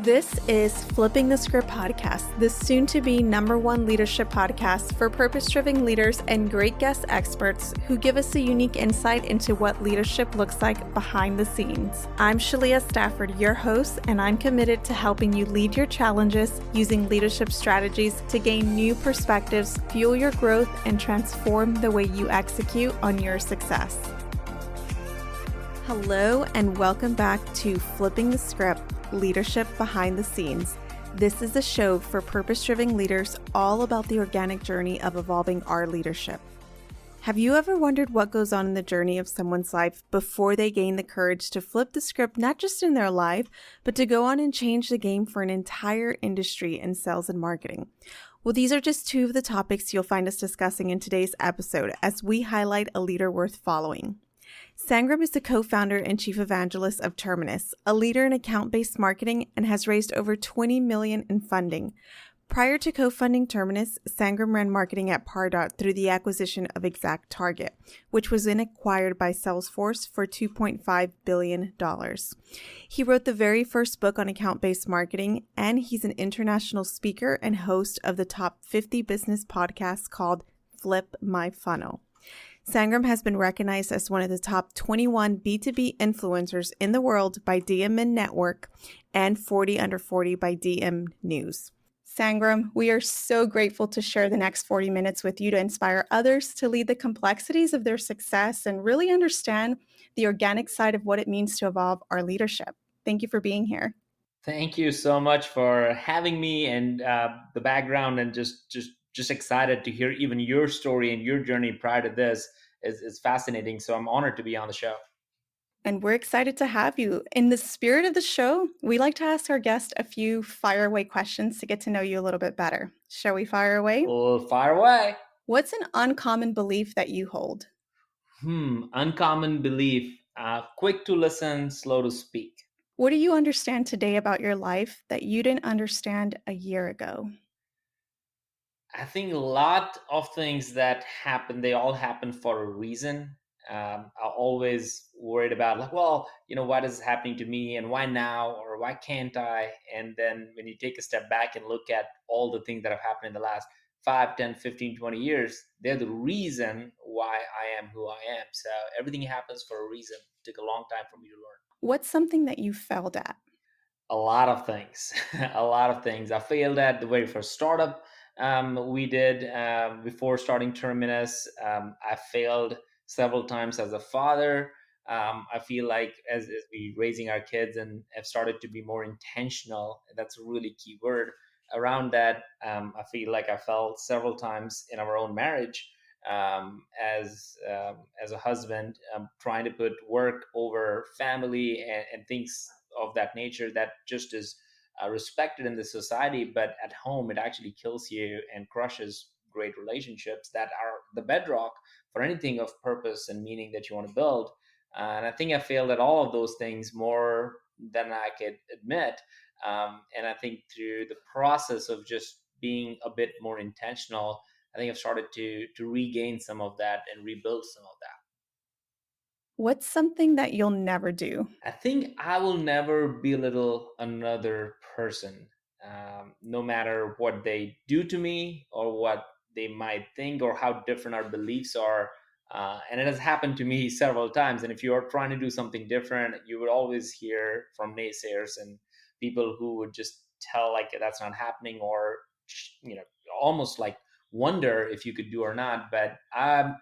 This is Flipping the Script podcast, the soon-to-be #1 leadership podcast for purpose-driven leaders and great guest experts who give us a unique insight into what leadership looks like behind the scenes. I'm Shalia Stafford, your host, and I'm committed to helping you lead your challenges using leadership strategies to gain new perspectives, fuel your growth, and transform the way you execute on your success. Hello, and welcome back to Flipping the Script, Leadership Behind the Scenes. This is a show for purpose-driven leaders all about the organic journey of evolving our leadership. Have you ever wondered what goes on in the journey of someone's life before they gain the courage to flip the script, not just in their life, but to go on and change the game for an entire industry in sales and marketing? Well, these are just two of the topics you'll find us discussing in today's episode as we highlight a leader worth following. Sangram is the co-founder and chief evangelist of Terminus, a leader in account-based marketing, and has raised over $20 million in funding. Prior to co-funding Terminus, Sangram ran marketing at Pardot through the acquisition of ExactTarget, which was then acquired by Salesforce for $2.5 billion. He wrote the very first book on account-based marketing, and he's an international speaker and host of the top 50 business podcast called FlipMyFunnel. Sangram has been recognized as one of the top 21 B2B influencers in the world by DMN Network and 40 Under 40 by DM News. Sangram, we are so grateful to share the next 40 minutes with you to inspire others to lead the complexities of their success and really understand the organic side of what it means to evolve our leadership. Thank you for being here. Thank you so much for having me and the background, and just excited to hear even your story and your journey prior to this is fascinating. So I'm honored to be on the show. And we're excited to have you. In the spirit of the show, we like to ask our guests a few fire away questions to get to know you a little bit better. Shall we fire away? Well, fire away. What's an uncommon belief that you hold? Uncommon belief, quick to listen, slow to speak. What do you understand today about your life that you didn't understand a year ago? I think a lot of things that happen, they all happen for a reason. I'm always worried about why is this happening to me and why now, or why can't I? And then when you take a step back and look at all the things that have happened in the last 5, 10, 15, 20 years, they're the reason why I am who I am. So everything happens for a reason. It took a long time for me to learn. What's something that you failed at? A lot of things. A lot of things. I failed at the very first startup we did before starting Terminus. I failed several times as a father. I feel like as we raising our kids and have started to be more intentional, that's a really key word around that. I feel like I fell several times in our own marriage as a husband, trying to put work over family and things of that nature that just is respected in the society, but at home it actually kills you and crushes great relationships that are the bedrock for anything of purpose and meaning that you want to build. And I think I failed at all of those things more than I could admit. And I think through the process of just being a bit more intentional, I think I've started to regain some of that and rebuild some of that. What's something that you'll never do? I think I will never belittle another person, no matter what they do to me or what they might think or how different our beliefs are. And it has happened to me several times. And if you are trying to do something different, you would always hear from naysayers and people who would just tell like that's not happening, or almost like wonder if you could do or not. But I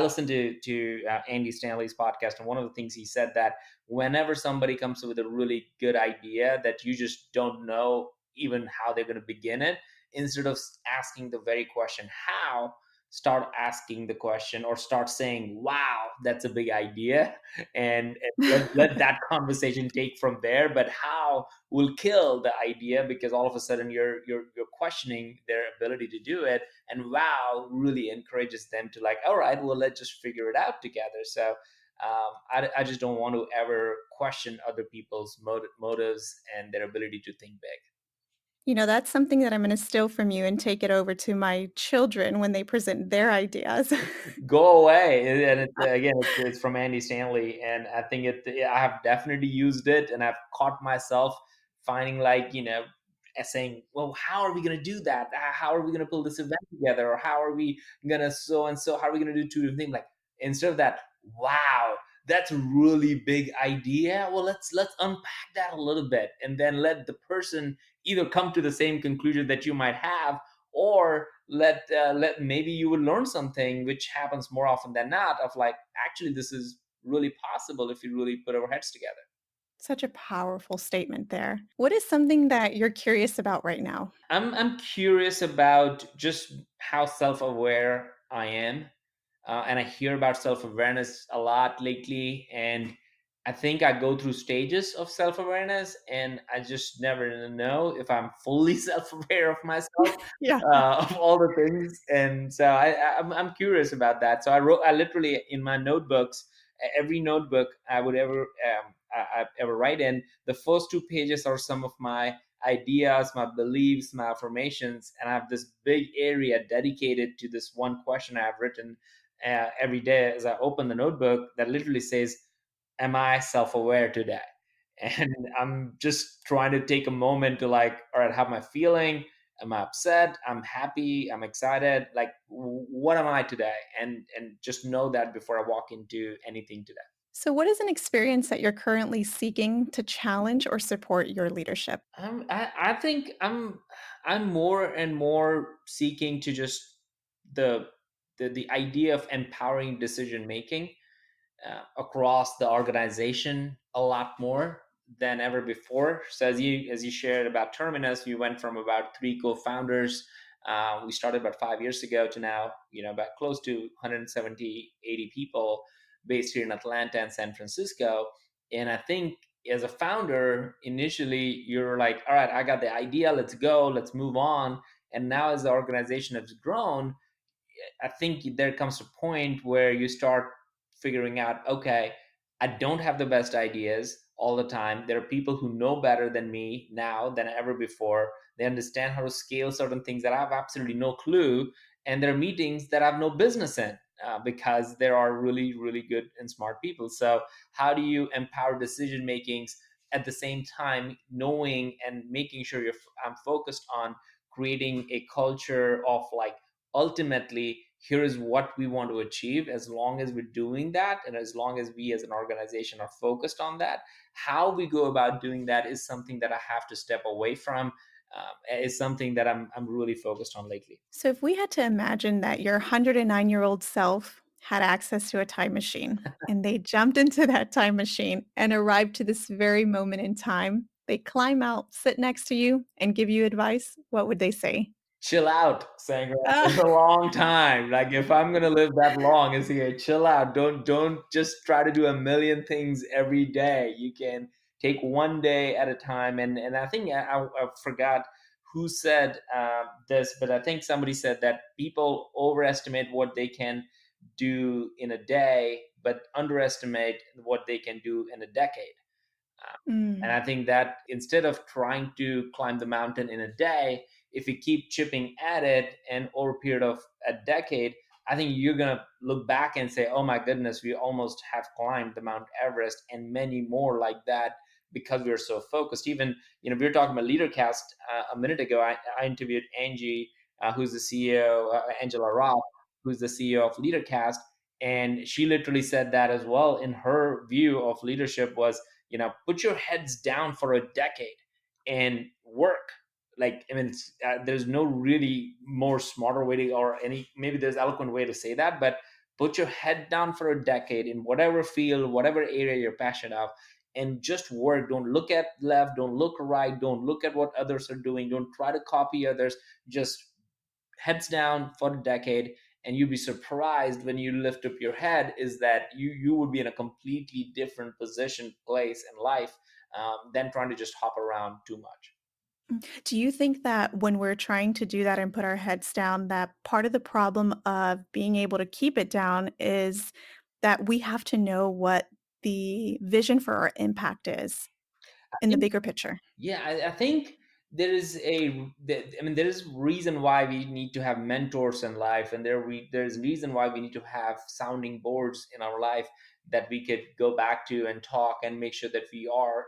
listen to Andy Stanley's podcast, and one of the things he said that whenever somebody comes up with a really good idea that you just don't know even how they're going to begin it, instead of asking the very question how, start asking the question or start saying, wow, that's a big idea, and let that conversation take from there. But how will kill the idea, because all of a sudden you're questioning their ability to do it, and wow really encourages them to like, all right, well, let's just figure it out together. So I just don't want to ever question other people's motives and their ability to think big. That's something that I'm going to steal from you and take it over to my children when they present their ideas. Go away. And it's from Andy Stanley. And I think I have definitely used it, and I've caught myself finding like, saying, well, how are we going to do that? How are we going to pull this event together? Or how are we going to so and so? How are we going to do two different things? Like, instead of that, wow, that's a really big idea. Well, let's unpack that a little bit, and then let the person either come to the same conclusion that you might have, or let maybe you will learn something, which happens more often than not, of like, actually this is really possible if you really put our heads together. Such a powerful statement there. What is something that you're curious about right now? I'm curious about just how self-aware I am, and I hear about self-awareness a lot lately, and I think I go through stages of self-awareness, and I just never know if I'm fully self-aware of myself, Yeah. of all the things. And so I'm curious about that. So I literally, in my notebooks, every notebook I would ever I ever write in, the first two pages are some of my ideas, my beliefs, my affirmations, and I have this big area dedicated to this one question I've written every day as I open the notebook, that literally says, am I self-aware today? And I'm just trying to take a moment to like, all right, how am I feeling? Am I upset? I'm happy. I'm excited. Like, what am I today? And just know that before I walk into anything today. So, what is an experience that you're currently seeking to challenge or support your leadership? I think I'm more and more seeking to just the the idea of empowering decision making across the organization a lot more than ever before. So as you shared about Terminus, you went from about three co-founders. We started about 5 years ago to now, about close to 170, 80 people based here in Atlanta and San Francisco. And I think as a founder, initially you're like, all right, I got the idea, let's go, let's move on. And now as the organization has grown, I think there comes a point where you start figuring out, okay, I don't have the best ideas all the time. There are people who know better than me now than ever before. They understand how to scale certain things that I have absolutely no clue. And there are meetings that I have no business in, because there are really, really good and smart people. So, how do you empower decision makings at the same time, knowing and making sure I'm focused on creating a culture of like, ultimately here is what we want to achieve. As long as we're doing that, and as long as we as an organization are focused on that, how we go about doing that is something that I have to step away from. Is something that I'm really focused on lately. So, if we had to imagine that your 109-year-old self had access to a time machine and they jumped into that time machine and arrived to this very moment in time, they climb out, sit next to you, and give you advice, what would they say? Chill out, Sangram. It's Ah, a long time. Like, if I'm gonna live that long, it's here. Chill out. Don't just try to do a million things every day. You can take one day at a time. And I think I forgot who said this, but I think somebody said that people overestimate what they can do in a day, but underestimate what they can do in a decade. And mm. I think that instead of trying to climb the mountain in a day, if you keep chipping at it and over a period of a decade, I think you're going to look back and say, oh my goodness, we almost have climbed the Mount Everest and many more like that, because we're so focused. Even, we were talking about LeaderCast a minute ago. I interviewed Angie, who's the CEO, Angela Roth, who's the CEO of LeaderCast. And she literally said that as well. In her view of leadership was, put your heads down for a decade and work. Like, I mean, there's no really more smarter way to, or any, maybe there's eloquent way to say that, but put your head down for a decade in whatever field, whatever area you're passionate of, and just work. Don't look at left, don't look right, don't look at what others are doing, don't try to copy others. Just heads down for a decade, and you'd be surprised when you lift up your head is that you would be in a completely different position, place in life, than trying to just hop around too much. Do you think that when we're trying to do that and put our heads down, that part of the problem of being able to keep it down is that we have to know what the vision for our impact is in the bigger picture? Yeah, I think there is reason why we need to have mentors in life, and there's reason why we need to have sounding boards in our life, that we could go back to and talk and make sure that we are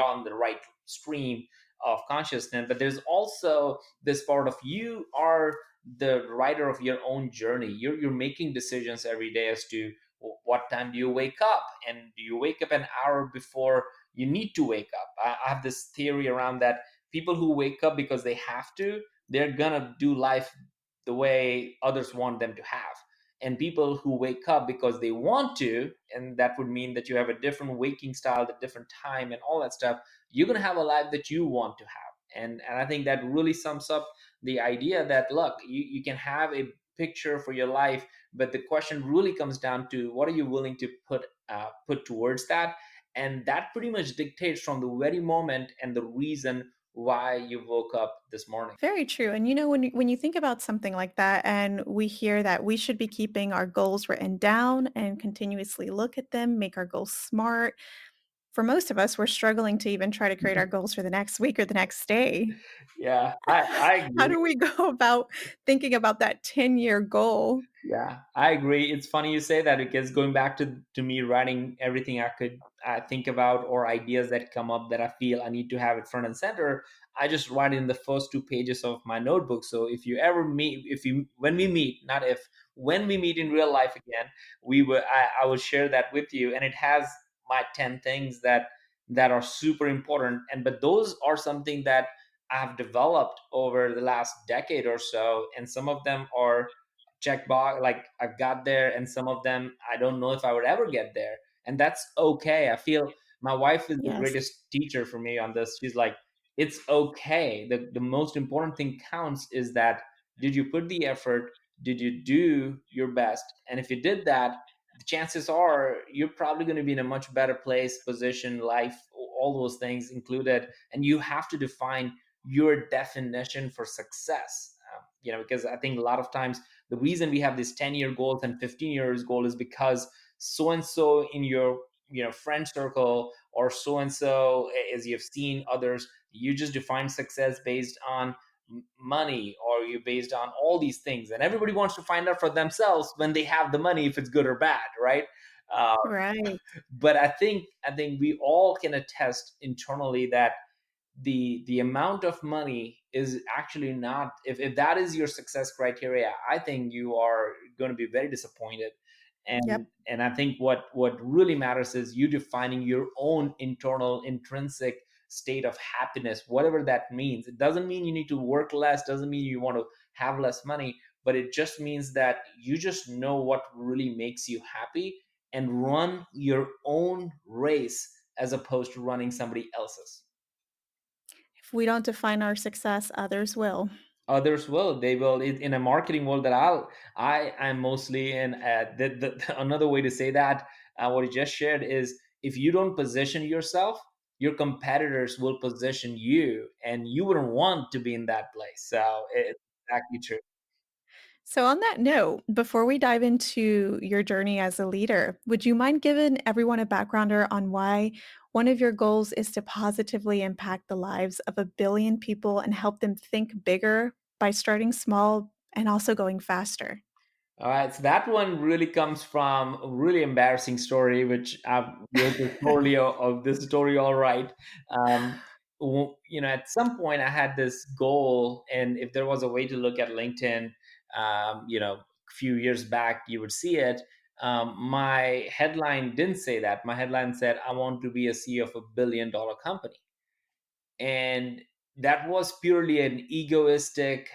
on the right stream of consciousness. But there's also this part of you are the writer of your own journey. You're making decisions every day as to what time do you wake up, and do you wake up an hour before you need to wake up. I have this theory around that people who wake up because they have to, they're gonna do life the way others want them to have. And people who wake up because they want to, and that would mean that you have a different waking style, a different time, and all that stuff, you're going to have a life that you want to have. And I think that really sums up the idea that, look, you can have a picture for your life, but the question really comes down to what are you willing to put towards that. And that pretty much dictates from the very moment and the reason why you woke up this morning. Very true. And when you think about something like that, and we hear that we should be keeping our goals written down and continuously look at them, make our goals smart. For most of us, we're struggling to even try to create our goals for the next week or the next day. Yeah, I How agree. do we go about thinking about that 10-year goal? Yeah, I agree. It's funny you say that, because going back to me writing everything I could think about, or ideas that come up that I feel I need to have it front and center, I just write in the first 2 pages of my notebook. So if you ever meet, if you when we meet, not if, when we meet in real life again, I will share that with you, and it has my 10 things that are super important. And but those are something that I've developed over the last decade or so, and some of them are check box, like I've got there, and some of them I don't know if I would ever get there. And that's okay. I feel my wife is the Yes. greatest teacher for me on this. She's like, it's okay. The most important thing counts is that, did you put the effort? Did you do your best? And if you did that, the chances are you're probably going to be in a much better place, position, life, all those things included. And you have to define your definition for success. Because I think a lot of times the reason we have these 10-year goals and 15 years goal is because so and so in your friend circle, or so and so, as you've seen others, you just define success based on money, or you based on all these things, and everybody wants to find out for themselves when they have the money if it's good or bad, right? uh, Right. but I think we all can attest internally that the amount of money is actually not, if that is your success criteria, I think you are going to be very disappointed. and Yep. and I think what really matters is you defining your own internal intrinsic state of happiness, whatever that means. It doesn't mean you need to work less, doesn't mean you want to have less money, but it just means that you just know what really makes you happy, and run your own race as opposed to running somebody else's. If we don't define our success, others will. Others will, they will. In a marketing world that I am mostly in, another way to say that, what you just shared is, if you don't position yourself, your competitors will position you, and you wouldn't want to be in that place. So it's exactly true. So, on that note, before we dive into your journey as a leader, would you mind giving everyone a backgrounder on why one of your goals is to positively impact the lives of 1 billion people and help them think bigger by starting small and also going faster? All right, so that one really comes from a really embarrassing story, which I've wrote the story of this story. All right, at some point I had this goal, and if there was a way to look at LinkedIn, a few years back, you would see it. My headline didn't say that. My headline said, "I want to be a CEO of $1 billion company." And that was purely an egoistic,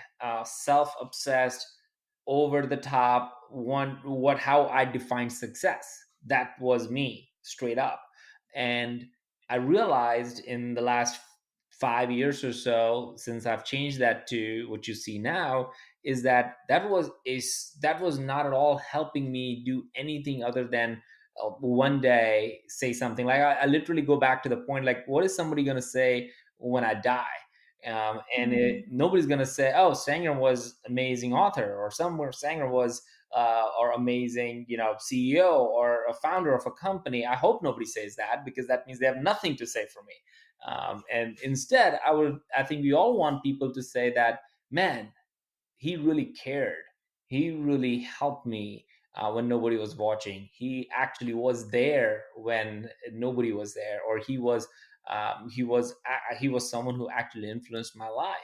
self-obsessed, over the top one, what how I define success. That was me straight up. And I realized in the last 5 years or so, since I've changed that to what you see now, is that that was not at all helping me do anything other than one day say something like, I literally go back to the point, like, what is somebody going to say when I die? Mm, Nobody's going to say, "Oh, Sangram was amazing author," or somewhere Sangram was or amazing, CEO or a founder of a company. I hope nobody says that, because that means they have nothing to say for me. And instead, I think we all want people to say that, man, he really cared. He really helped me. when nobody was watching. He actually was there when nobody was there, or he was someone who actually influenced my life.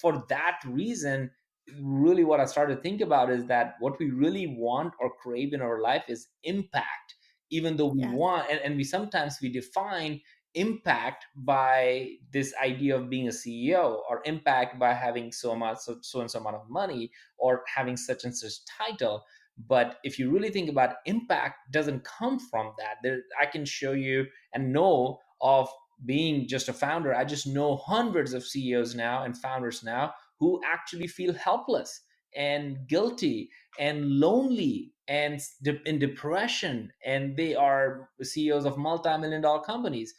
For that reason, really what I started to think about is that what we really want or crave in our life is impact. Even though we Yes. want, and we sometimes we define impact by this idea of being a CEO, or impact by having so and so amount of money, or having such and such title. But if you really think about, impact doesn't come from that. There, I can show you and know of, being just a founder, I just know hundreds of CEOs now and founders now who actually feel helpless and guilty and lonely and in depression, and they are CEOs of multi-million dollar companies.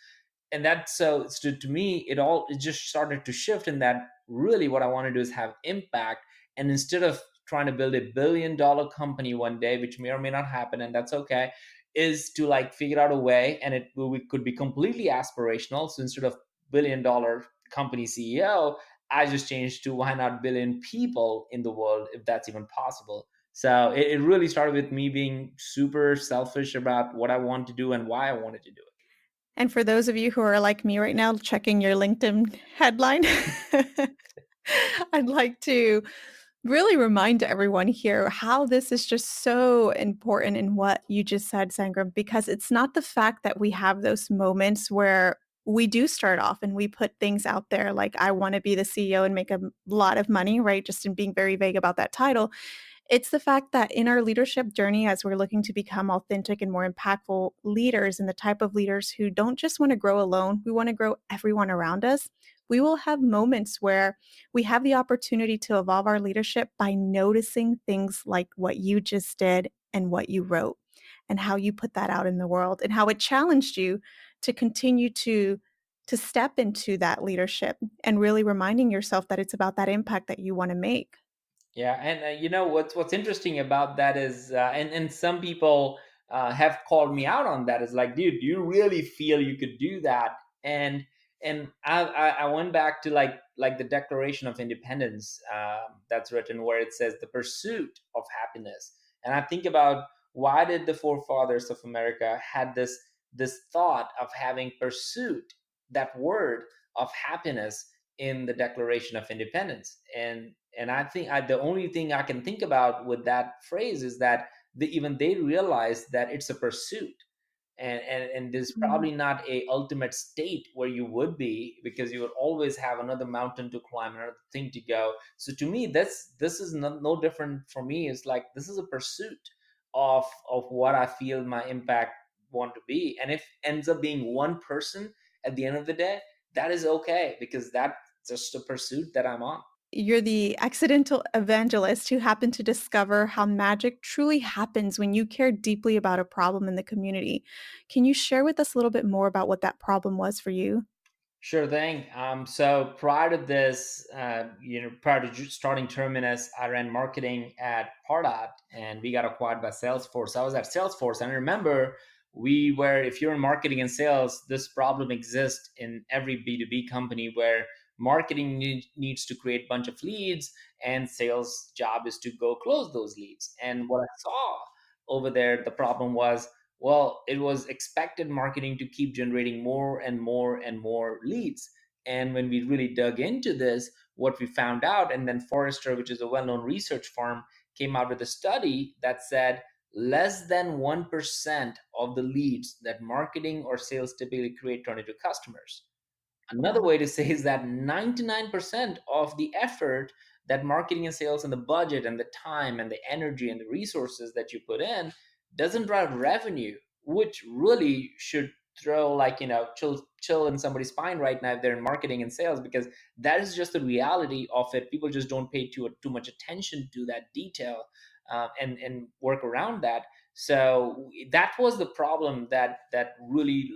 And that's so to me, it just started to shift in that really what I want to do is have impact. And instead of trying to build $1 billion company one day, which may or may not happen, and that's okay, is to like figure out a way, and we could be completely aspirational. So instead of $1 billion company CEO, I just changed to why not billion people in the world, if that's even possible. So it really started with me being super selfish about what I want to do and why I wanted to do it. And for those of you who are like me right now, checking your LinkedIn headline, I'd like to really remind everyone here how this is just so important in what you just said, Sangram, because it's not the fact that we have those moments where we do start off and we put things out there like, I want to be the CEO and make a lot of money, right? Just in being very vague about that title. It's the fact that in our leadership journey, as we're looking to become authentic and more impactful leaders and the type of leaders who don't just want to grow alone, we want to grow everyone around us. We will have moments where we have the opportunity to evolve our leadership by noticing things like what you just did and what you wrote and how you put that out in the world and how it challenged you to continue to step into that leadership and really reminding yourself that it's about that impact that you want to make. Yeah, and what's interesting about that is, and some people have called me out on that. Is like, dude, do you really feel you could do that? And I went back to like the Declaration of Independence, that's written, where it says the pursuit of happiness. And I think about, why did the forefathers of America had this thought of having pursuit, that word of happiness, in the Declaration of Independence. And I think the only thing I can think about with that phrase is that even they realize that it's a pursuit. And there's Mm. probably not a ultimate state where you would be, because you would always have another mountain to climb, another thing to go. So to me, this is no different for me. It's like, this is a pursuit of what I feel my impact want to be. And if ends up being one person at the end of the day, that is okay, because that's just a pursuit that I'm on. You're the accidental evangelist who happened to discover how magic truly happens when you care deeply about a problem in the community. Can you share with us a little bit more about what that problem was for you? Sure thing. So prior to this, prior to starting Terminus, I ran marketing at Pardot, and we got acquired by Salesforce. I was at Salesforce, and I remember, if you're in marketing and sales, this problem exists in every B2B company, where marketing needs to create a bunch of leads, and sales job is to go close those leads. And what I saw over there, the problem was, well, it was expected marketing to keep generating more and more and more leads. And when we really dug into this, what we found out, and then Forrester, which is a well known research firm, came out with a study that said less than 1% of the leads that marketing or sales typically create turn into customers. Another Wow. way to say is that 99% of the effort that marketing and sales, and the budget and the time and the energy and the resources that you put in, doesn't drive revenue, which really should throw, like, chill in somebody's spine right now if they're in marketing and sales, because that is just the reality of it. People just don't pay too much attention to that detail, and work around that. So that was the problem that really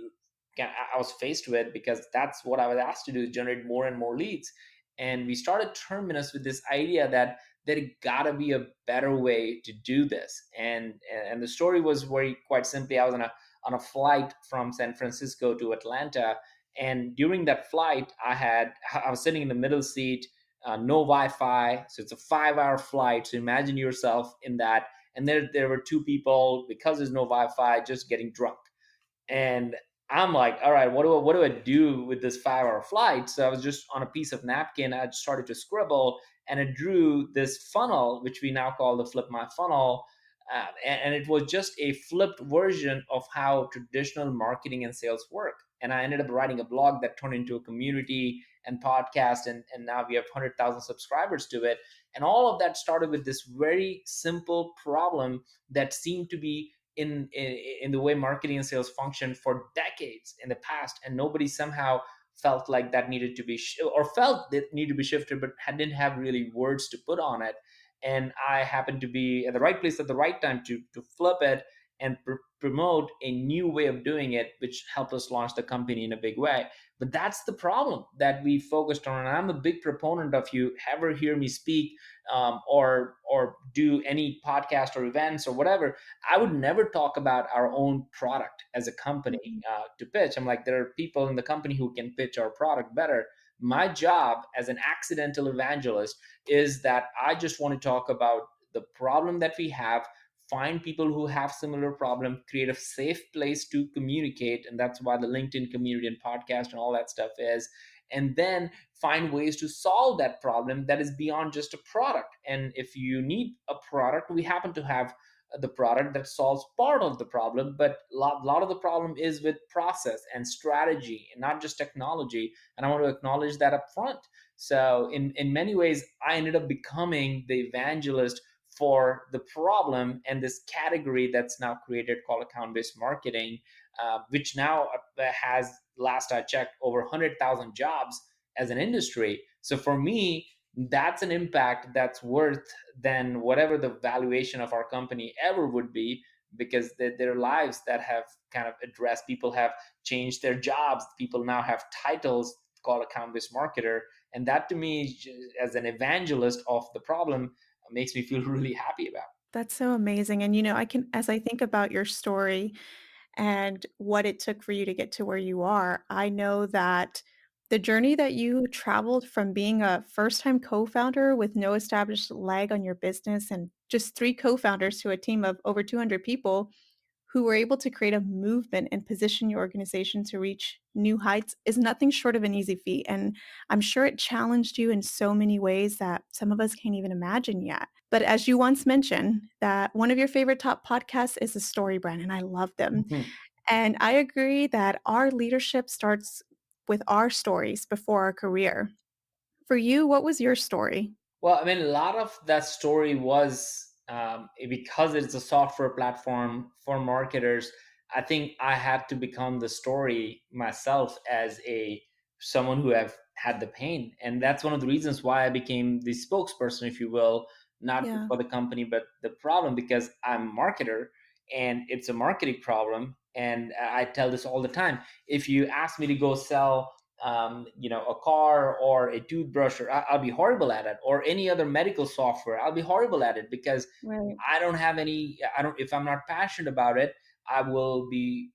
I was faced with, because that's what I was asked to do, is generate more and more leads. And we started Terminus with this idea that there gotta be a better way to do this. And the story was very quite simply, I was on a flight from San Francisco to Atlanta, and during that flight, I was sitting in the middle seat, no Wi-Fi, so it's a 5-hour flight. So imagine yourself in that, and there were two people, because there's no Wi-Fi, just getting drunk. And I'm like, all right, what do I do with this 5 hour flight? So I was just on a piece of napkin. I started to scribble, and I drew this funnel, which we now call the Flip My Funnel. And it was just a flipped version of how traditional marketing and sales work. And I ended up writing a blog that turned into a community and podcast, and now we have 100,000 subscribers to it. And all of that started with this very simple problem that seemed to be in the way marketing and sales function for decades in the past, and nobody somehow felt like that needed to be or felt that needed to be shifted, but didn't have really words to put on it. And I happened to be at the right place at the right time to flip it and promote a new way of doing it, which helped us launch the company in a big way. But that's the problem that we focused on. And I'm a big proponent of, you ever hear me speak, or do any podcast or events or whatever, I would never talk about our own product as a company to pitch. I'm like, there are people in the company who can pitch our product better. My job as an accidental evangelist is that I just want to talk about the problem that we have, find people who have similar problem, create a safe place to communicate, and that's why the LinkedIn community and podcast and all that stuff is, and then find ways to solve that problem that is beyond just a product. And if you need a product, we happen to have the product that solves part of the problem, but lot of the problem is with process and strategy and not just technology. And I want to acknowledge that up front. So in many ways, I ended up becoming the evangelist for the problem and this category that's now created called account-based marketing, which now has, last I checked, over 100,000 jobs as an industry. So for me, that's an impact that's worth than whatever the valuation of our company ever would be, because there are lives that have kind of addressed. People have changed their jobs. People now have titles called account-based marketer. And that, to me, as an evangelist of the problem, makes me feel really happy about. That's so amazing. And, I can, as I think about your story and what it took for you to get to where you are, I know that the journey that you traveled from being a first time co founder with no established leg on your business and just three co founders to a team of over 200 people who were able to create a movement and position your organization to reach new heights is nothing short of an easy feat. And I'm sure it challenged you in so many ways that some of us can't even imagine yet. But as you once mentioned, that one of your favorite top podcasts is the Story Brand, and I love them. Mhm. And I agree that our leadership starts with our stories before our career. For you, what was your story? Well, I mean, a lot of that story was, because it's a software platform for marketers. I think I had to become the story myself as a someone who have had the pain, and that's one of the reasons why I became the spokesperson, if you will, not Yeah, for the company but the problem, because I'm a marketer and it's a marketing problem. And I tell this all the time: if you ask me to go sell a car or a toothbrush, or I'll be horrible at it, or any other medical software, I'll be horrible at it, because right. I don't have any, I don't, if I'm not passionate about it, I won't be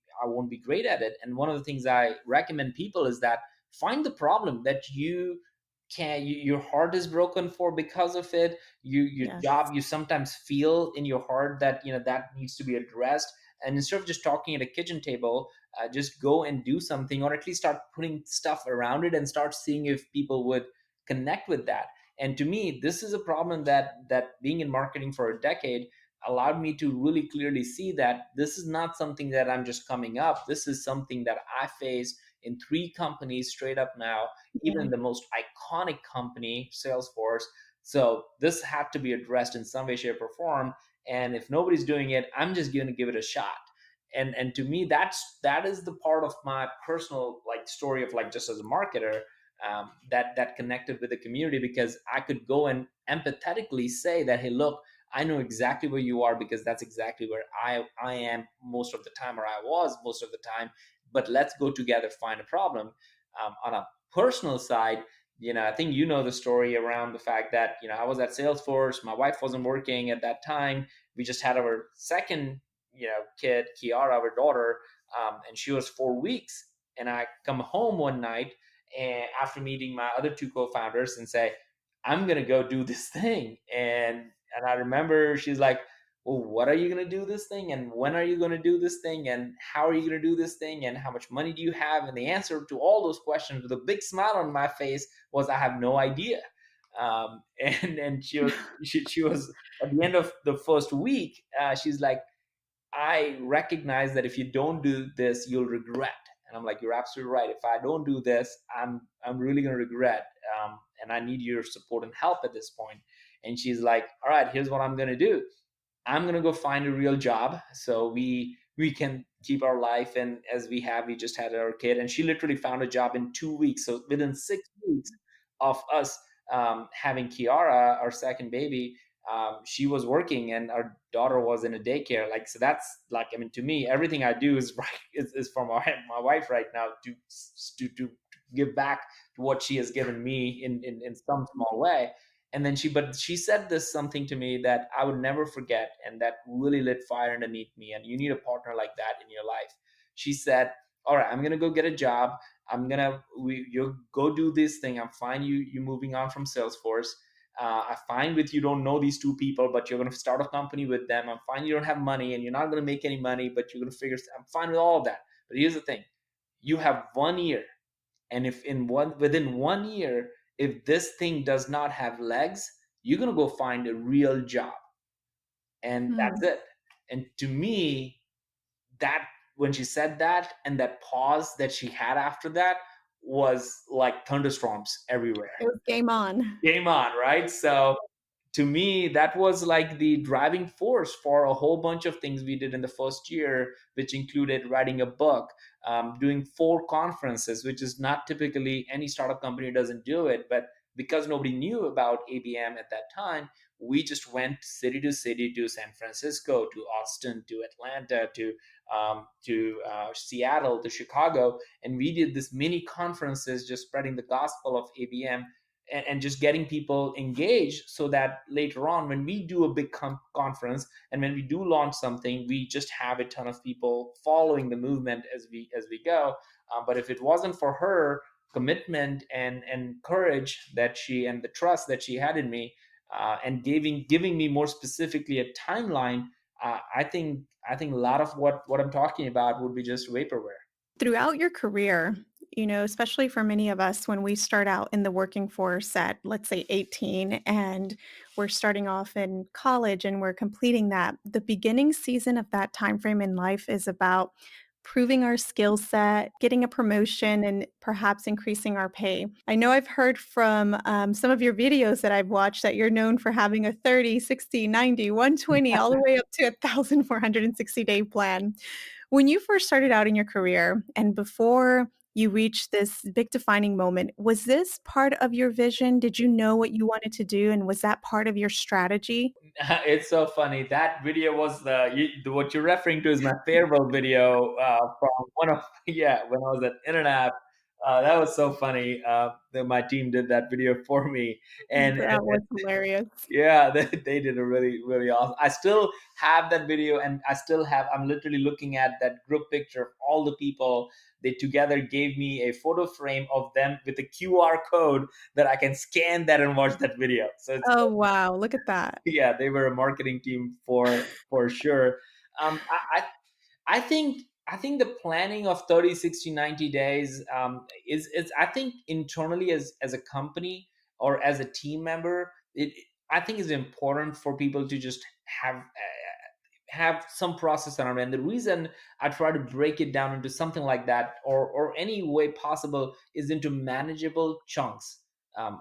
great at it. And one of the things I recommend people is that find the problem that your heart is broken for because of it. Your Yes. job, you sometimes feel in your heart that that needs to be addressed. And instead of just talking at a kitchen table, just go and do something, or at least start putting stuff around it and start seeing if people would connect with that. And to me, this is a problem that being in marketing for a decade allowed me to really clearly see that this is not something that I'm just coming up. This is something that I face in three companies straight up now, Yeah. even the most iconic company, Salesforce. So this had to be addressed in some way, shape, or form. And if nobody's doing it, I'm just going to give it a shot. And to me, that is the part of my personal story of, just as a marketer, that connected with the community, because I could go and empathetically say that, hey, look, I know exactly where you are, because that's exactly where I am most of the time, or I was most of the time. But let's go together, find a problem. On a personal side, I think the story around the fact that I was at Salesforce. My wife wasn't working at that time. We just had our second kid, Kiara, our daughter, and she was 4 weeks. And I come home one night, and after meeting my other two co-founders, and say, I'm gonna go do this thing. And I remember she's like, well, what are you going to do this thing? And when are you going to do this thing? And how are you going to do this thing? And how much money do you have? And the answer to all those questions with a big smile on my face was, I have no idea. And she was at the end of the first week, she's like, I recognize that if you don't do this, you'll regret. And I'm like, you're absolutely right. If I don't do this, I'm really going to regret. And I need your support and help at this point. And she's like, all right, here's what I'm going to do. I'm gonna go find a real job so we can keep our life. And as we just had our kid, and she literally found a job in 2 weeks. So within 6 weeks of us having Kiara, our second baby, she was working, and our daughter was in a daycare. Like, so that's like, I mean, to me, everything I do is right is for my wife right now to give back to what she has given me in some small way. And then she said this something to me that I would never forget, and that really lit fire underneath me. And you need a partner like that in your life. She said, all right, I'm gonna go get a job. You go do this thing. I'm fine, you moving on from Salesforce. I'm fine with, you don't know these two people, but you're going to start a company with them. I'm fine, you don't have money and you're not going to make any money, but you're going to figure, I'm fine with all of that. But here's the thing, you have 1 year. And if within 1 year, if this thing does not have legs, you're going to go find a real job. And that's Hmm. it. And to me, that, when she said that, and that pause that she had after that, was like thunderstorms everywhere. It was game on. Game on, right? So to me, that was like the driving force for a whole bunch of things we did in the first year, which included writing a book, doing 4 conferences, which is not typically, any startup company doesn't do it. But because nobody knew about ABM at that time, we just went city to city, to San Francisco, to Austin, to Atlanta, to Seattle, to Chicago, and we did this mini conferences, just spreading the gospel of ABM, and just getting people engaged, so that later on, when we do a big conference and when we do launch something, we just have a ton of people following the movement as we go. But if it wasn't for her commitment and courage that she, and the trust that she had in me, and giving me more specifically a timeline, I think a lot of what I'm talking about would be just vaporware. Throughout your career, especially for many of us, when we start out in the working force at, let's say, 18, and we're starting off in college and we're completing that, the beginning season of that time frame in life is about proving our skill set, getting a promotion, and perhaps increasing our pay. I know I've heard from some of your videos that I've watched that you're known for having a 30, 60, 90, 120, all the way up to 1,460-day plan. When you first started out in your career and before you reached this big defining moment, was this part of your vision? Did you know what you wanted to do? And was that part of your strategy? It's so funny. That video was what you're referring to is my farewell video from one of yeah, when I was at Internet. That was so funny. That my team did that video for me, and That was hilarious. yeah, they did a really, really awesome. I still have that video, and I'm literally looking at that group picture of all the people. They together gave me a photo frame of them with a QR code that I can scan that and watch that video. So it's, Oh, wow. Look at that. yeah, they were a marketing team for sure. Um, I, I I think the planning of 30, 60, 90 days is I think internally, as a company or as a team member, it I think is important for people to just have some process around it. And the reason I try to break it down into something like that, or any way possible, is into manageable chunks,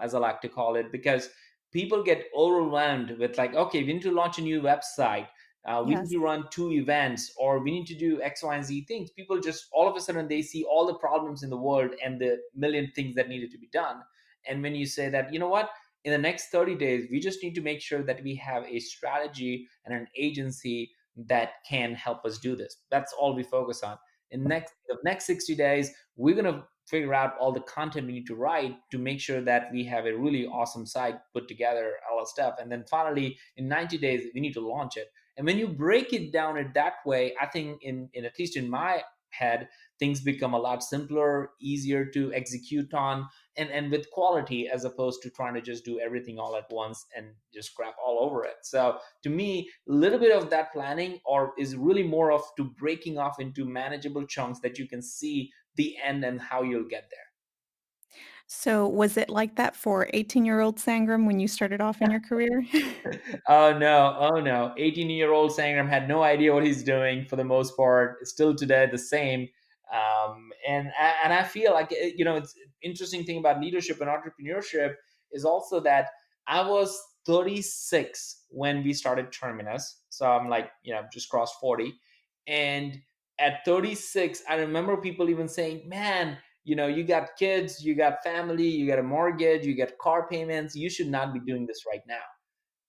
as I like to call it, because people get overwhelmed with, like, okay, we need to launch a new website, we need Yes. to run 2 events, or we need to do X, Y, and Z things. People just, all of a sudden, they see all the problems in the world and the million things that needed to be done. And when you say that, you know what, in the next 30 days, we just need to make sure that we have a strategy and an agency that can help us do this. That's all we focus on. In the next 60 days, we're going to figure out all the content we need to write to make sure that we have a really awesome site put together, all that stuff. And then finally, in 90 days, we need to launch it. And when you break it down in that way, I think in at least in my head, things become a lot simpler, easier to execute on, and with quality, as opposed to trying to just do everything all at once and just crap all over it. So to me, a little bit of that planning or is really more of to breaking off into manageable chunks that you can see the end and how you'll get there. So, was it like that for 18-year-old Sangram when you started off in your career? Oh no, oh no. 18-year-old Sangram had no idea what he's doing for the most part. Still today the same. And I feel like it's interesting thing about leadership and entrepreneurship is also that I was 36 when we started Terminus. So I'm like, just crossed 40. And at 36, I remember people even saying, "Man, you got kids, you got family, you got a mortgage, you got car payments. You should not be doing this right now."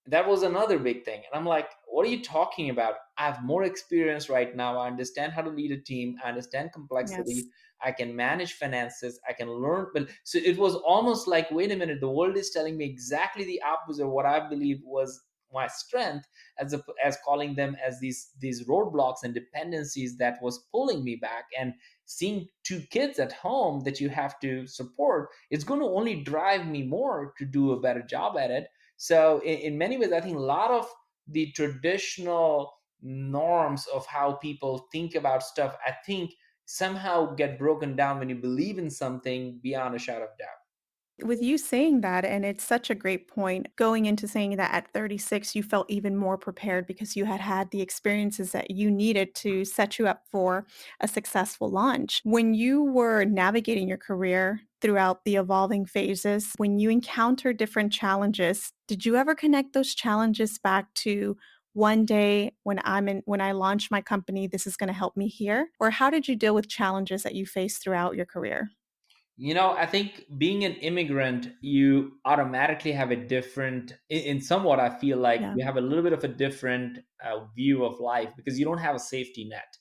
That was another big thing. And I'm like, what are you talking about? I have more experience right now. I understand how to lead a team. I understand Yes. complexity. I can manage finances. I can learn. But so it was almost like, wait a minute, the world is telling me exactly the opposite of what I believe was my strength, as calling them as these roadblocks and dependencies that was pulling me back. And seeing two kids at home that you have to support, it's going to only drive me more to do a better job at it. So in many ways, I think a lot of the traditional norms of how people think about stuff, I think somehow get broken down when you believe in something beyond a shadow of doubt. With you saying that, and it's such a great point, going into saying that at 36, you felt even more prepared because you had had the experiences that you needed to set you up for a successful launch. When you were navigating your career throughout the evolving phases, when you encountered different challenges, did you ever connect those challenges back to one day when I launch my company, this is going to help me here? Or how did you deal with challenges that you faced throughout your career? I think being an immigrant, you automatically have a different, in somewhat, I feel like Yeah. you have a little bit of a different view of life because you don't have a safety net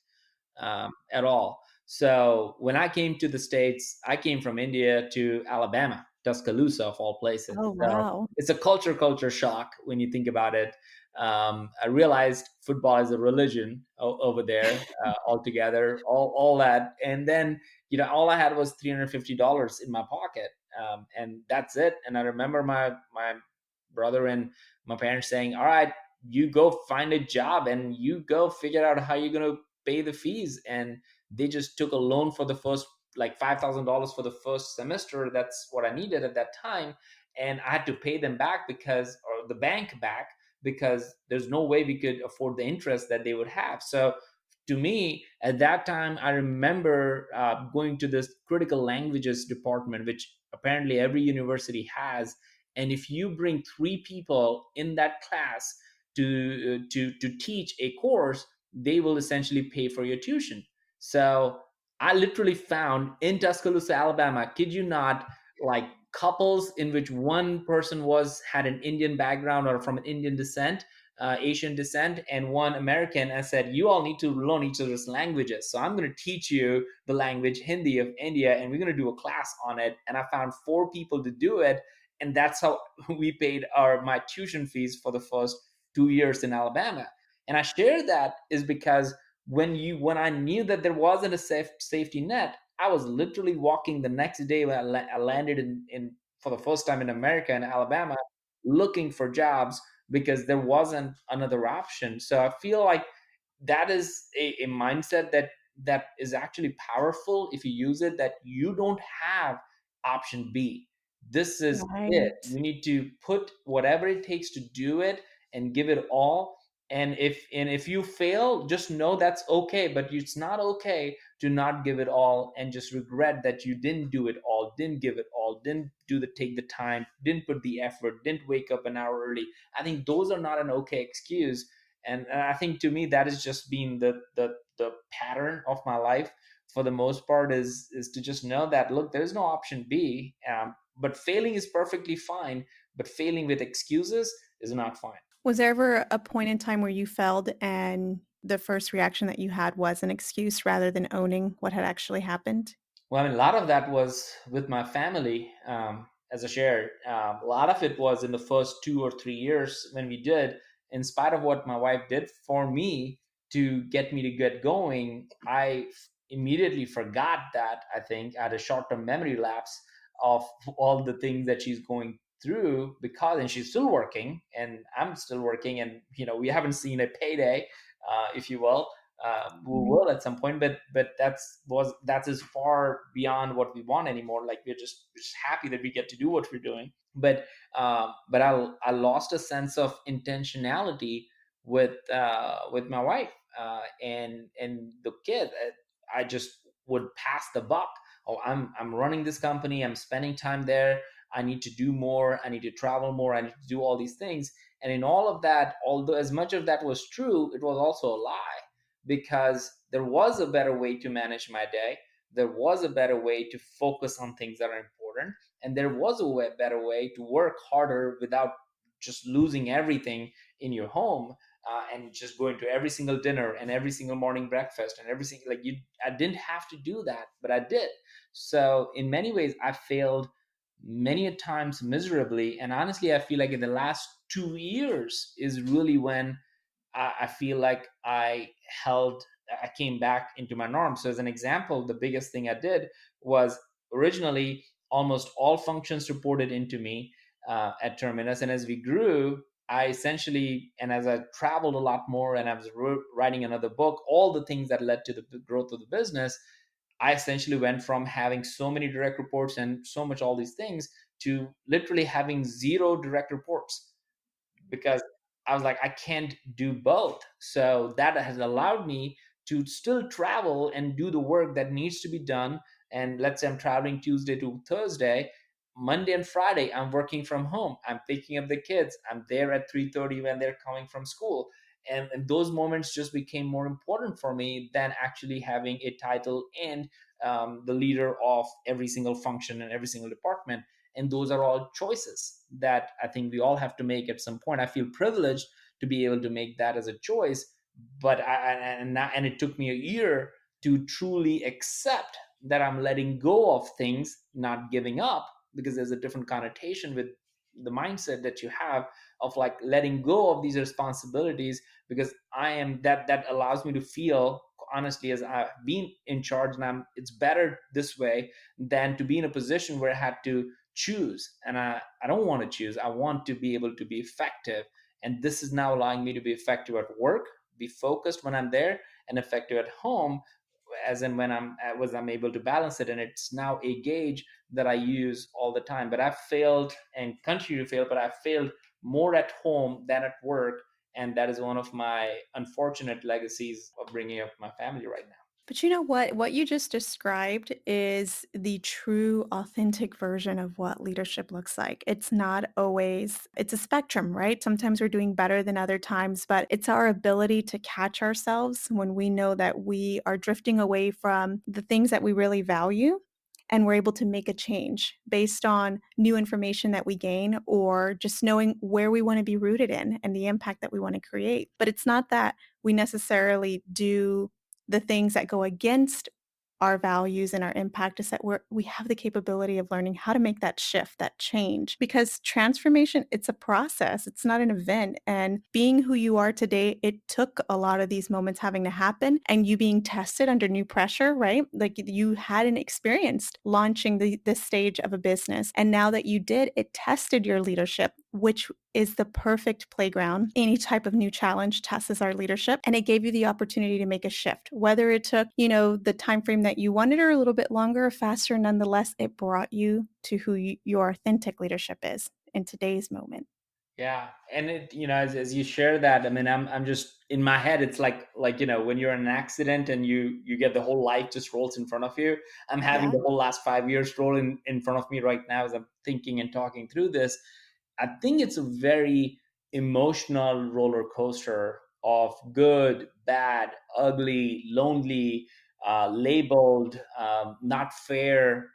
at all. So when I came to the States, I came from India to Alabama, Tuscaloosa of all places. Oh, So wow. it's a culture shock when you think about it. I realized football is a religion over there altogether, all that. And then, all I had was $350 in my pocket. And that's it. And I remember my brother and my parents saying, all right, you go find a job and you go figure out how you're going to pay the fees. And they just took a loan for the first, like $5,000 for the first semester. That's what I needed at that time. And I had to pay them back or the bank back, because there's no way we could afford the interest that they would have. So to me, at that time, I remember going to this critical languages department, which apparently every university has. And if you bring three people in that class to teach a course, they will essentially pay for your tuition. So I literally found in Tuscaloosa, Alabama, kid you not, like couples in which one person had an Indian background or from an Indian descent, Asian descent, and one American. I said, you all need to learn each other's languages. So I'm going to teach you the language Hindi of India, and we're going to do a class on it. And I found four people to do it, and that's how we paid my tuition fees for the first 2 years in Alabama. And I share that is because when I knew that there wasn't a safety net, I was literally walking the next day when I landed in for the first time in America, in Alabama, looking for jobs because there wasn't another option. So I feel like that is a mindset that is actually powerful if you use it, that you don't have option B. This is it. Right. You need to put whatever it takes to do it and give it all. And if you fail, just know that's okay. But it's not okay to not give it all and just regret that you didn't do it all, didn't give it all, didn't take the time, didn't put the effort, didn't wake up an hour early. I think those are not an okay excuse. And I think to me that has just been the pattern of my life for the most part, is to just know that, look, there's no option B. But failing is perfectly fine, but failing with excuses is not fine. Was there ever a point in time where you failed and the first reaction that you had was an excuse rather than owning what had actually happened? Well, I mean, a lot of that was with my family, as I shared. A lot of it was in the first 2 or 3 years when we did, in spite of what my wife did for me to get me to get going. immediately forgot that. I think I had a short-term memory lapse of all the things that she's going through, because and she's still working and I'm still working, and we haven't seen a payday, if you will. We Right. will at some point, but that's as far beyond what we want anymore. Like we're just happy that we get to do what we're doing. But I lost a sense of intentionality with my wife, and the kid. I just would pass the buck. Oh, I'm running this company. I'm spending time there. I need to do more. I need to travel more. I need to do all these things. And in all of that, although as much of that was true, it was also a lie, because there was a better way to manage my day. There was a better way to focus on things that are important, and there was better way to work harder without just losing everything in your home, and just going to every single dinner and every single morning breakfast and every single, like, you I didn't have to do that, but I did. So in many ways I failed many a times miserably, and honestly I feel like in the last 2 years is really when I feel like I came back into my norm. So, as an example, the biggest thing I did was originally almost all functions reported into me at Terminus. And as we grew, I essentially, and as I traveled a lot more and I was writing another book, all the things that led to the growth of the business, I essentially went from having so many direct reports and so much all these things to literally having zero direct reports, because I was like, I can't do both. So that has allowed me to still travel and do the work that needs to be done. And let's say I'm traveling Tuesday to Thursday, Monday and Friday, I'm working from home. I'm picking up the kids. I'm there at 3:30 when they're coming from school. And those moments just became more important for me than actually having a title and the leader of every single function and every single department. And those are all choices that I think we all have to make at some point. I feel privileged to be able to make that as a choice, but and it took me a year to truly accept that I'm letting go of things, not giving up, because there's a different connotation with the mindset that you have of like letting go of these responsibilities, because I am that allows me to feel honestly as I've been in charge, and it's better this way than to be in a position where I had to choose. And I don't want to choose. I want to be able to be effective. And this is now allowing me to be effective at work, be focused when I'm there, and effective at home, as in when I'm able to balance it. And it's now a gauge that I use all the time. But I've failed and continue to fail, but I've failed more at home than at work. And that is one of my unfortunate legacies of bringing up my family right now. But you know what? What you just described is the true, authentic version of what leadership looks like. It's not always, it's a spectrum, right? Sometimes we're doing better than other times, but it's our ability to catch ourselves when we know that we are drifting away from the things that we really value. And we're able to make a change based on new information that we gain, or just knowing where we want to be rooted in and the impact that we want to create. But it's not that we necessarily do the things that go against our values and our impact. Is that we have the capability of learning how to make that shift, that change, because transformation, it's a process. It's not an event. And being who you are today, it took a lot of these moments having to happen and you being tested under new pressure, right? Like you hadn't experienced launching this stage of a business. And now that you did, it tested your leadership, which is the perfect playground. Any type of new challenge tests our leadership, and it gave you the opportunity to make a shift. Whether it took, the time frame that you wanted, or a little bit longer or faster, nonetheless, it brought you to who your authentic leadership is in today's moment. Yeah, and as you share that, I mean, I'm just in my head. It's like when you're in an accident and you get the whole life just rolls in front of you. I'm having Yeah. the whole last 5 years roll in front of me right now as I'm thinking and talking through this. I think it's a very emotional roller coaster of good, bad, ugly, lonely, labeled, not fair,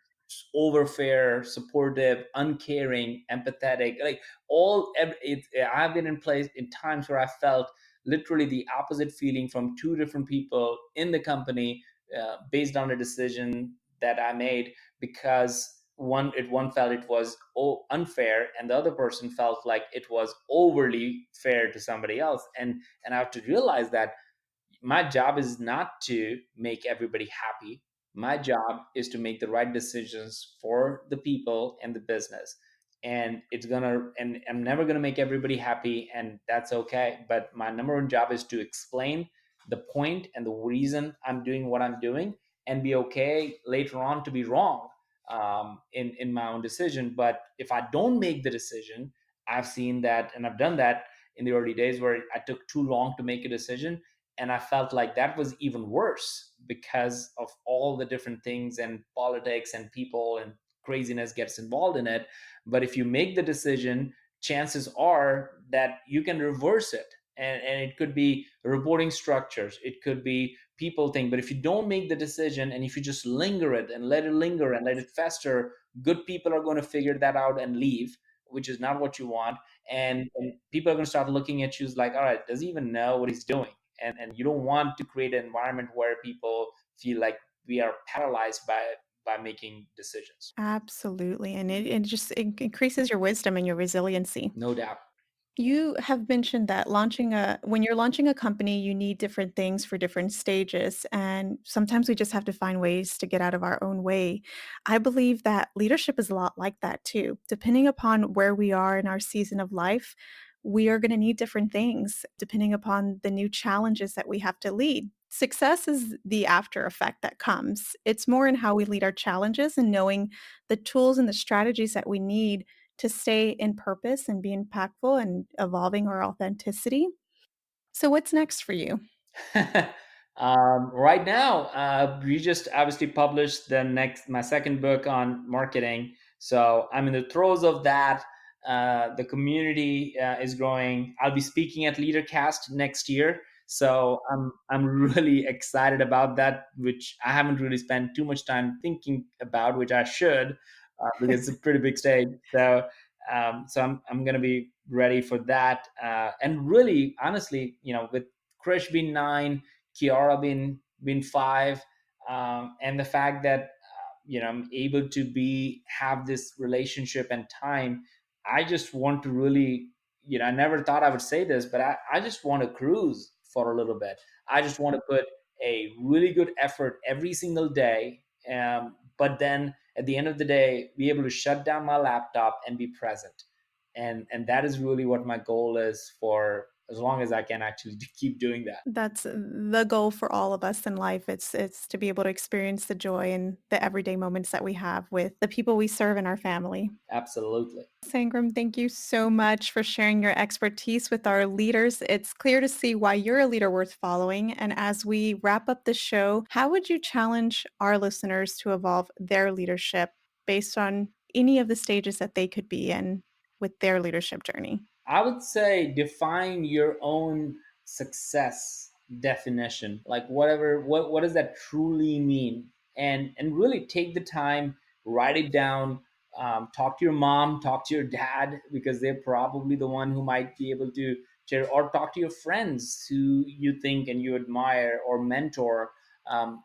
over fair, supportive, uncaring, empathetic. Like I've been in place in times where I felt literally the opposite feeling from two different people in the company, based on a decision that I made, because one felt it was unfair, and the other person felt like it was overly fair to somebody else. And I have to realize that my job is not to make everybody happy. My job is to make the right decisions for the people and the business. And I'm never gonna make everybody happy, and that's okay. But my number one job is to explain the point and the reason I'm doing what I'm doing, and be okay later on to be wrong in my own decision. But if I don't make the decision, I've seen that, and I've done that in the early days where I took too long to make a decision. And I felt like that was even worse because of all the different things and politics and people and craziness gets involved in it. But if you make the decision, chances are that you can reverse it. And it could be reporting structures, it could be people thing. But if you don't make the decision, and if you just linger it and let it linger and let it fester, good people are going to figure that out and leave, which is not what you want. And people are going to start looking at you as like, all right, does he even know what he's doing? And you don't want to create an environment where people feel like we are paralyzed by making decisions. Absolutely. And it increases your wisdom and your resiliency. No doubt. You have mentioned that when you're launching a company, you need different things for different stages. And sometimes we just have to find ways to get out of our own way. I believe that leadership is a lot like that too. Depending upon where we are in our season of life, we are going to need different things depending upon the new challenges that we have to lead. Success is the after effect that comes. It's more in how we lead our challenges and knowing the tools and the strategies that we need to stay in purpose and be impactful and evolving our authenticity. So what's next for you? Right now, we just obviously published my second book on marketing. So I'm in the throes of that. The community is growing. I'll be speaking at LeaderCast next year. So I'm really excited about that, which I haven't really spent too much time thinking about, which I should, because it's a pretty big stage. So I'm going to be ready for that. And really, honestly, with Krish being 9, Kiara being 5, and the fact that I'm able to have this relationship and time. I just want to really, I never thought I would say this, but I just want to cruise for a little bit. I just want to put a really good effort every single day, but then at the end of the day, be able to shut down my laptop and be present. And that is really what my goal is for as long as I can actually keep doing that. That's the goal for all of us in life. It's to be able to experience the joy and the everyday moments that we have with the people we serve in our family. Absolutely. Sangram, thank you so much for sharing your expertise with our leaders. It's clear to see why you're a leader worth following. And as we wrap up the show, how would you challenge our listeners to evolve their leadership based on any of the stages that they could be in with their leadership journey? I would say define your own success definition. Like what does that truly mean? And really take the time, write it down, talk to your mom, talk to your dad, because they're probably the one who might be able to share, or talk to your friends who you think and you admire or mentor.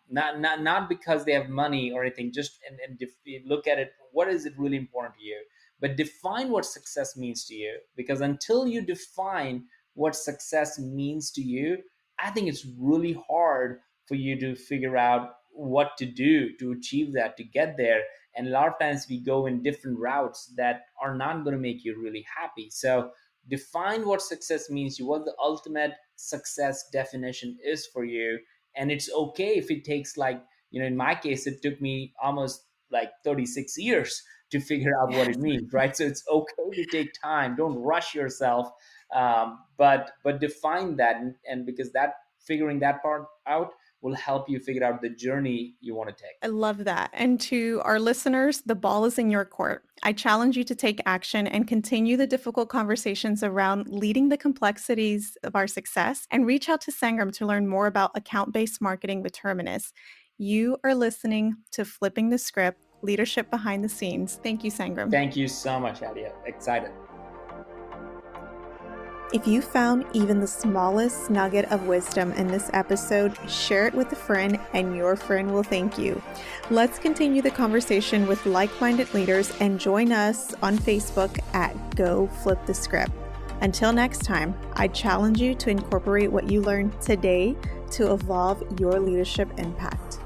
Not because they have money or anything, just and look at it. What is it really important to you? But define what success means to you, because until you define what success means to you, I think it's really hard for you to figure out what to do to achieve that, to get there. And a lot of times we go in different routes that are not going to make you really happy. So define what success means to you, what the ultimate success definition is for you. And it's okay if it takes, like, in my case, it took me almost like 36 years to figure out what it means, right? So it's okay to take time. Don't rush yourself, but define that, and because that figuring that part out will help you figure out the journey you want to take. I love that. And to our listeners, the ball is in your court. I challenge you to take action and continue the difficult conversations around leading the complexities of our success, and reach out to Sangram to learn more about account-based marketing with Terminus. You are listening to Flipping the Script, Leadership Behind the Scenes. Thank you, Sangram. Thank you so much, Adia. Excited. If you found even the smallest nugget of wisdom in this episode, share it with a friend and your friend will thank you. Let's continue the conversation with like-minded leaders and join us on Facebook at Go Flip the Script. Until next time, I challenge you to incorporate what you learned today to evolve your leadership impact.